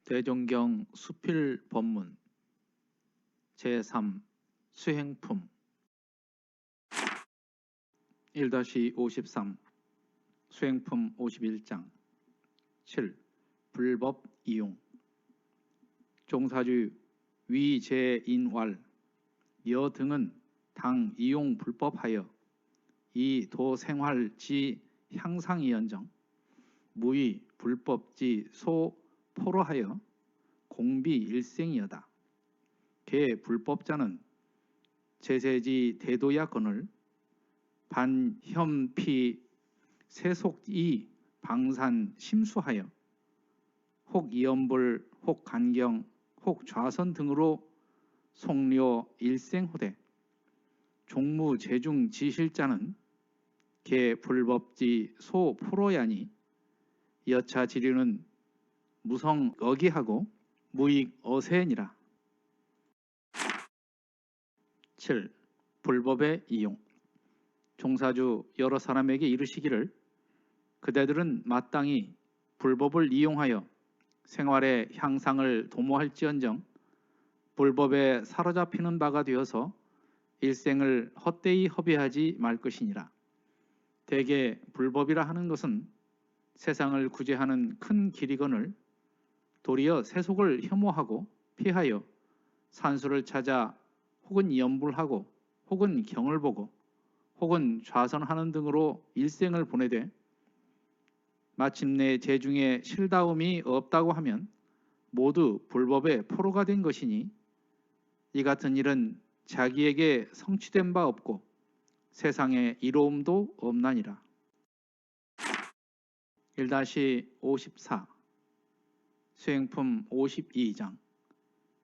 대종경 수필법문 제3 수행품 1-53 수행품 51장 7. 불법 이용 종사주 위제인왈 여 등은 당 이용 불법하여 이 도생활지 향상이언정 무의 불법지 소 포로하여 공비 일생이여다. 개 불법자는 제세지 대도야건을 반혐피 세속이 방산 심수하여 혹 이연불 혹 간경 혹 좌선 등으로 속료 일생호대 종무 제중 지실자는 개 불법지 소 포로야니 여차 지류는 무성 어기하고 무익 어세니라. 7. 불법의 이용 종사주 여러 사람에게 이르시기를 그대들은 마땅히 불법을 이용하여 생활의 향상을 도모할지언정 불법에 사로잡히는 바가 되어서 일생을 헛되이 허비하지 말 것이니라. 대개 불법이라 하는 것은 세상을 구제하는 큰 길이건을 도리어 세속을 혐오하고 피하여 산수를 찾아 혹은 연불하고 혹은 경을 보고 혹은 좌선하는 등으로 일생을 보내되 마침내 제중에 실다움이 없다고 하면 모두 불법의 포로가 된 것이니 이 같은 일은 자기에게 성취된 바 없고 세상에 이로움도 없나니라. 1-54 수행품 52장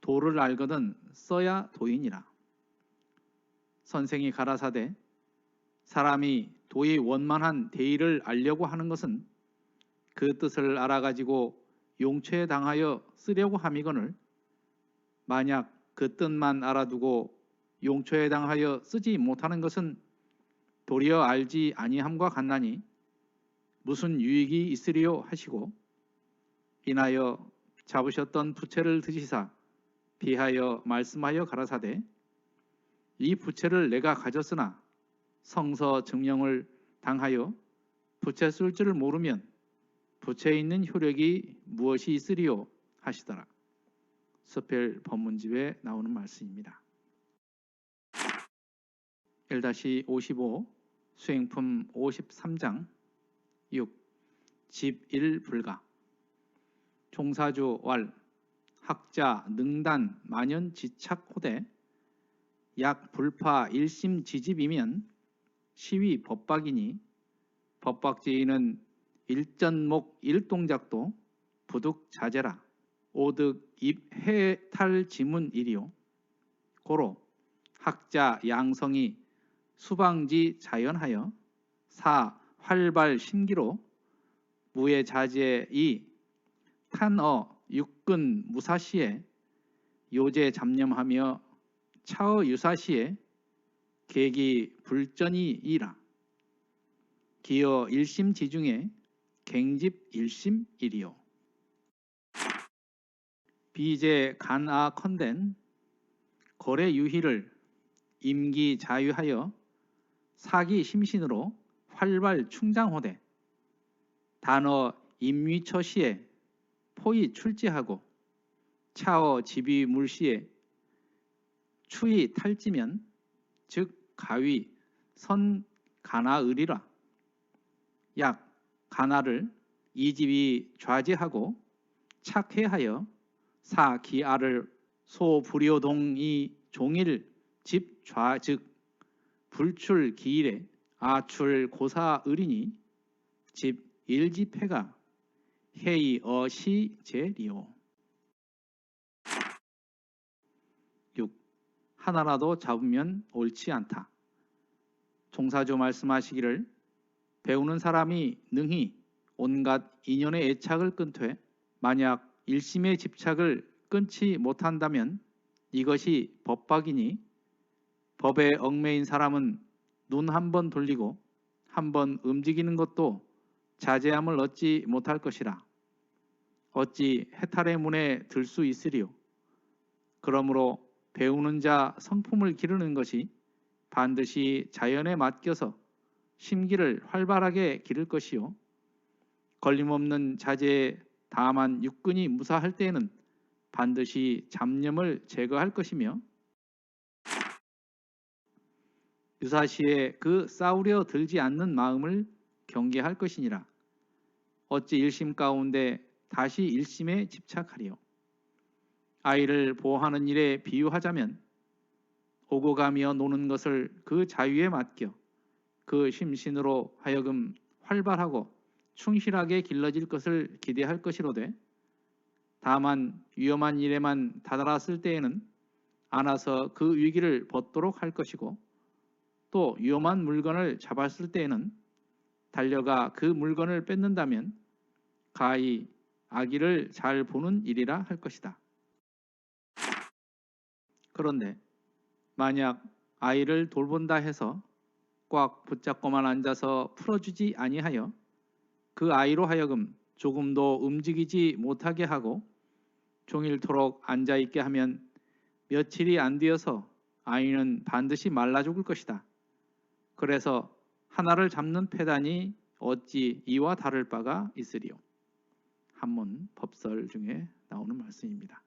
도를 알거든 써야 도인이라. 선생이 가라사대 사람이 도의 원만한 대의를 알려고 하는 것은 그 뜻을 알아가지고 용처에 당하여 쓰려고 함이거늘 만약 그 뜻만 알아두고 용처에 당하여 쓰지 못하는 것은 도리어 알지 아니함과 같나니 무슨 유익이 있으리요 하시고 인하여 잡으셨던 부채를 드시사 비하여 말씀하여 가라사대 이 부채를 내가 가졌으나 성서 증명을 당하여 부채 쓸 줄을 모르면 부채에 있는 효력이 무엇이 있으리요 하시더라. 수필 법문집에 나오는 말씀입니다. 1-55 수행품 53장 6. 집1 불가 종사주 왈 학자 능단 만연지착 호대 약 불파 일심 지집이면 시위 법박이니 법박지인은 일전목 일동작도 부득 자제라. 오득 입해탈 지문이리요. 고로 학자 양성이 수방지 자연하여 사 활발 심기로 무예자제 이 탄어 육근 무사시에 요제 잡념하며 차어 유사시에 계기 불전이이라. 기어 일심지중에 갱집 일심이리요. 비제 간아 컨댄 거래 유희를 임기 자유하여 사기 심신으로 활발 충장호대 단어 임위처시에 포위 출지하고 차어 지비 물시에 추위 탈지면 즉 가위 선 가나을이라. 약 가나를 이집이 좌지하고 착해하여 사 기아를 소불효동이 종일 집 좌즉 불출 기일에 아출 고사을이니 집 일집해가 해이 어시제리오. 6. 하나라도 잡으면 옳지 않다. 종사주 말씀하시기를 배우는 사람이 능히 온갖 인연의 애착을 끊되 만약 일심의 집착을 끊지 못한다면 이것이 법박이니 법에 얽매인 사람은 눈 한 번 돌리고 한 번 움직이는 것도 자제함을 얻지 못할 것이라. 어찌 해탈의 문에 들 수 있으리요. 그러므로 배우는 자 성품을 기르는 것이 반드시 자연에 맡겨서 심기를 활발하게 기를 것이요. 걸림없는 자제에 다만 육근이 무사할 때에는 반드시 잡념을 제거할 것이며 유사시에 그 싸우려 들지 않는 마음을 경계할 것이니라. 어찌 일심 가운데 다시 일심에 집착하리요. 아이를 보호하는 일에 비유하자면 오고 가며 노는 것을 그 자유에 맡겨 그 심신으로 하여금 활발하고 충실하게 길러질 것을 기대할 것이로되 다만 위험한 일에만 다다랐을 때에는 안아서 그 위기를 벗도록 할 것이고 또 위험한 물건을 잡았을 때에는 달려가 그 물건을 뺏는다면 가히 아기를 잘 보는 일이라 할 것이다. 그런데 만약 아이를 돌본다 해서 꽉 붙잡고만 앉아서 풀어주지 아니하여 그 아이로 하여금 조금도 움직이지 못하게 하고 종일토록 앉아있게 하면 며칠이 안 되어서 아이는 반드시 말라 죽을 것이다. 그래서 하나를 잡는 패단이 어찌 이와 다를 바가 있으리요. 한문 법설 중에 나오는 말씀입니다.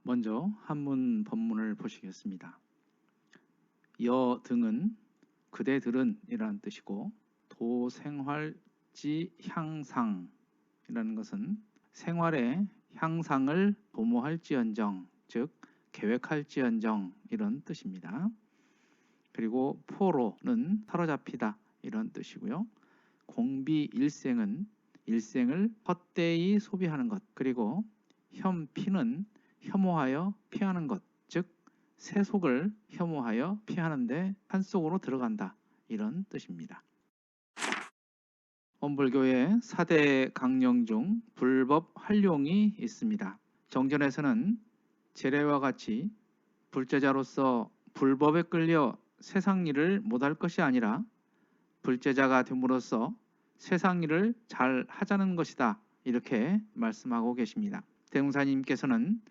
먼저 한문 본문을 보시겠습니다. 여 등은 그대들은 이라는 뜻이고 도생활지 향상이라는 것은 생활의 향상을 도모할지언정 즉 계획할지언정 이런 뜻입니다. 그리고 포로는 사로잡히다 이런 뜻이고요. 공비일생은 일생을 헛되이 소비하는 것, 그리고 혐피는 혐오하여 피하는 것, 즉 세속을 혐오하여 피하는데 산속으로 들어간다 이런 뜻입니다. 원불교의 4대 강령 중 불법 활용이 있습니다. 정전에서는 제례와 같이 불제자로서 불법에 끌려 세상 일을 못할 것이 아니라 불제자가 됨으로써 세상 일을 잘 하자는 것이다 이렇게 말씀하고 계십니다. 대웅사님께서는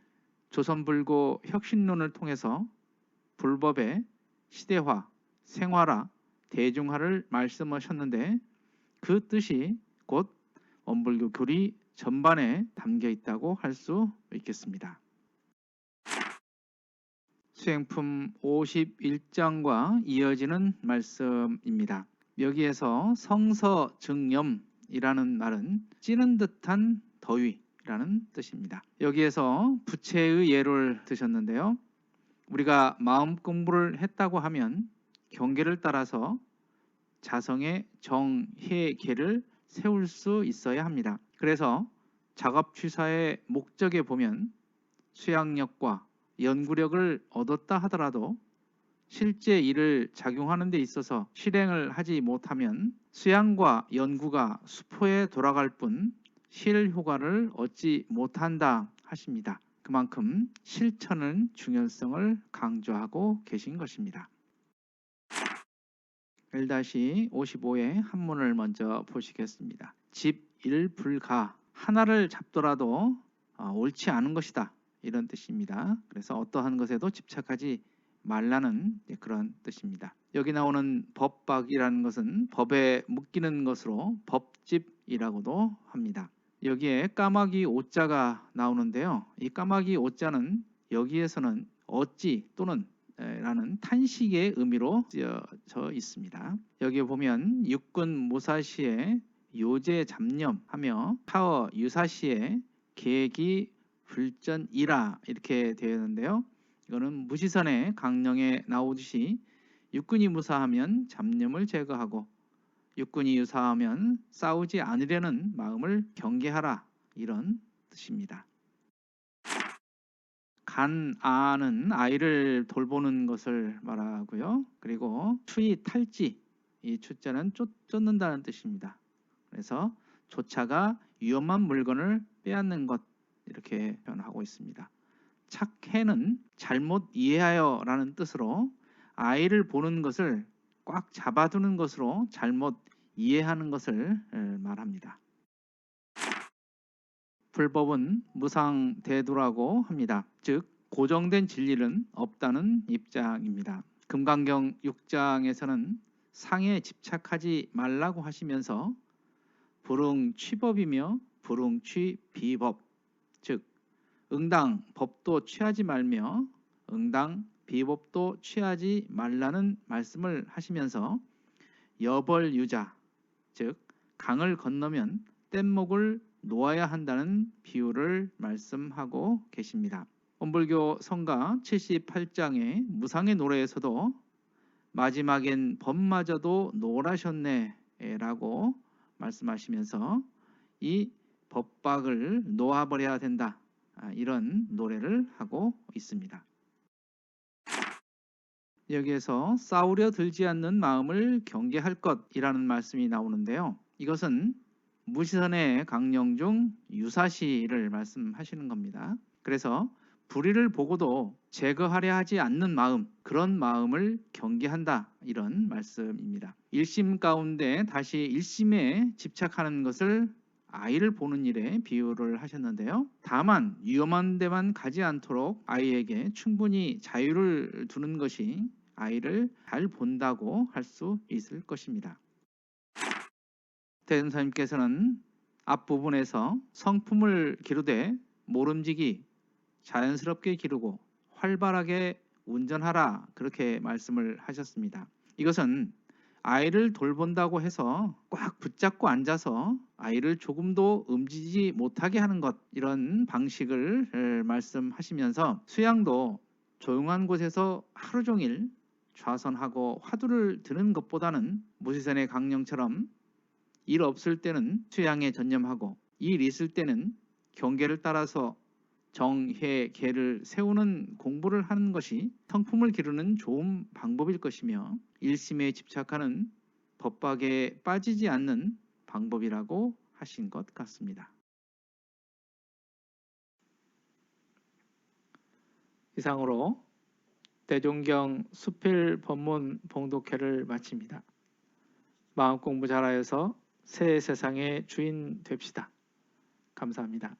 조선불교 혁신론을 통해서 불법의 시대화, 생활화, 대중화를 말씀하셨는데 그 뜻이 곧 원불교 교리 전반에 담겨 있다고 할 수 있겠습니다. 수행품 51장과 이어지는 말씀입니다. 여기에서 성서증염이라는 말은 찌는 듯한 더위라는 뜻입니다. 여기에서 부채의 예를 드셨는데요. 우리가 마음 공부를 했다고 하면 경계를 따라서 자성의 정혜계를 세울 수 있어야 합니다. 그래서 작업취사의 목적에 보면 수양력과 연구력을 얻었다 하더라도 실제 일을 작용하는 데 있어서 실행을 하지 못하면 수양과 연구가 수포에 돌아갈 뿐 실효과를 얻지 못한다 하십니다. 그만큼 실천의 중요성을 강조하고 계신 것입니다. 1-55의 한문을 먼저 보시겠습니다. 집일불가, 하나를 잡더라도 옳지 않은 것이다 이런 뜻입니다. 그래서 어떠한 것에도 집착하지 말라는 그런 뜻입니다. 여기 나오는 법박이라는 것은 법에 묶이는 것으로 법집이라고도 합니다. 여기에 까마귀 오자가 나오는데요. 이 까마귀 오자는 여기에서는 어찌 또는 라는 탄식의 의미로 쓰여져 있습니다. 여기에 보면 육군 무사시에 요제 잡념하며 타어 유사시에 계기 불전이라 이렇게 되어 있는데요. 이거는 무시선의 강령에 나오듯이 육군이 무사하면 잡념을 제거하고 육군이 유사하면 싸우지 않으려는 마음을 경계하라 이런 뜻입니다. 간아는 아이를 돌보는 것을 말하고요. 그리고 추이 탈지, 이 추자는 쫓는다는 뜻입니다. 그래서 조차가 위험한 물건을 빼앗는 것 이렇게 표현하고 있습니다. 착해는 잘못 이해하여 라는 뜻으로 아이를 보는 것을 꽉 잡아두는 것으로 잘못 이해하는 것을 말합니다. 불법은 무상대두라고 합니다. 즉 고정된 진리는 없다는 입장입니다. 금강경 6장에서는 상에 집착하지 말라고 하시면서 불응취법이며 불응취비법, 즉 응당 법도 취하지 말며 응당 비법도 취하지 말라는 말씀을 하시면서 여벌유자, 즉 강을 건너면 뗏목을 놓아야 한다는 비유를 말씀하고 계십니다. 원불교 성가 78장의 무상의 노래에서도 마지막엔 법마저도 놓으라셨네 라고 말씀하시면서 이 법박을 놓아버려야 된다, 이런 노래를 하고 있습니다. 여기에서 싸우려 들지 않는 마음을 경계할 것이라는 말씀이 나오는데요. 이것은 무시선의 강령 중 유사시를 말씀하시는 겁니다. 그래서 불의를 보고도 제거하려 하지 않는 마음, 그런 마음을 경계한다, 이런 말씀입니다. 일심 가운데 다시 일심에 집착하는 것을 아이를 보는 일에 비유를 하셨는데요. 다만 위험한 데만 가지 않도록 아이에게 충분히 자유를 두는 것이 아이를 잘 본다고 할 수 있을 것입니다. 대전사님께서는 앞부분에서 성품을 기르되 모름지기 자연스럽게 기르고 활발하게 운전하라, 그렇게 말씀을 하셨습니다. 이것은 아이를 돌본다고 해서 꽉 붙잡고 앉아서 아이를 조금도 움직이지 못하게 하는 것, 이런 방식을 말씀하시면서 수양도 조용한 곳에서 하루 종일 좌선하고 화두를 드는 것보다는 무시선의 강령처럼 일 없을 때는 수양에 전념하고 일 있을 때는 경계를 따라서 정해 계를 세우는 공부를 하는 것이 성품을 기르는 좋은 방법일 것이며 일심에 집착하는 법박에 빠지지 않는 방법이라고 하신 것 같습니다. 이상으로 대종경 수필 법문 봉독회를 마칩니다. 마음 공부 잘하여서 새 세상의 주인 됩시다. 감사합니다.